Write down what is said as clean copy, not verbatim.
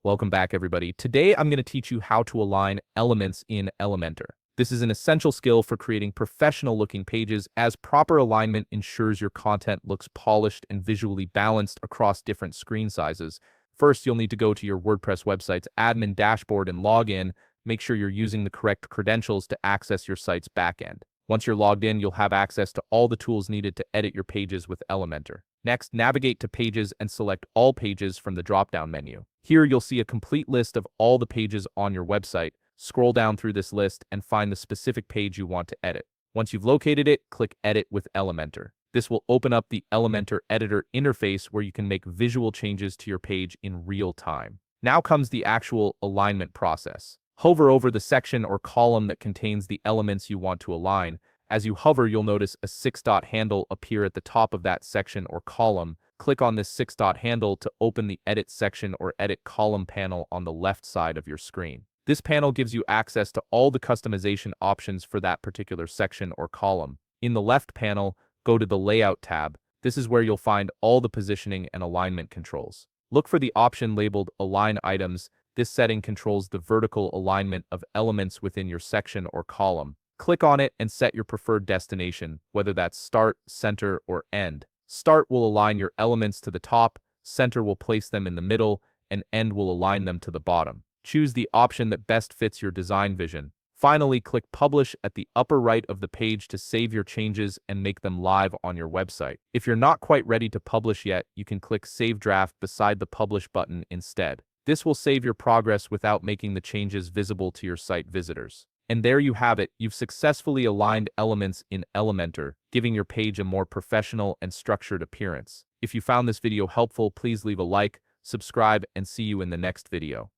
Welcome back, everybody. Today, I'm going to teach you how to align elements in Elementor. This is an essential skill for creating professional-looking pages, as proper alignment ensures your content looks polished and visually balanced across different screen sizes. First, you'll need to go to your WordPress website's admin dashboard and log in. Make sure you're using the correct credentials to access your site's backend. Once you're logged in, you'll have access to all the tools needed to edit your pages with Elementor. Next, navigate to Pages and select All Pages from the drop-down menu. Here, you'll see a complete list of all the pages on your website. Scroll down through this list and find the specific page you want to edit. Once you've located it, click Edit with Elementor. This will open up the Elementor Editor interface where you can make visual changes to your page in real time. Now comes the actual alignment process. Hover over the section or column that contains the elements you want to align. As you hover, you'll notice a 6-dot handle appear at the top of that section or column. Click on this 6-dot handle to open the Edit Section or Edit Column panel on the left side of your screen. This panel gives you access to all the customization options for that particular section or column. In the left panel, go to the Layout tab. This is where you'll find all the positioning and alignment controls. Look for the option labeled Align Items. This setting controls the vertical alignment of elements within your section or column. Click on it and set your preferred destination, whether that's start, center, or end. Start will align your elements to the top, center will place them in the middle, and end will align them to the bottom. Choose the option that best fits your design vision. Finally, click Publish at the upper right of the page to save your changes and make them live on your website. If you're not quite ready to publish yet, you can click Save Draft beside the Publish button instead. This will save your progress without making the changes visible to your site visitors. And there you have it, you've successfully aligned elements in Elementor, giving your page a more professional and structured appearance. If you found this video helpful, please leave a like, subscribe, and see you in the next video.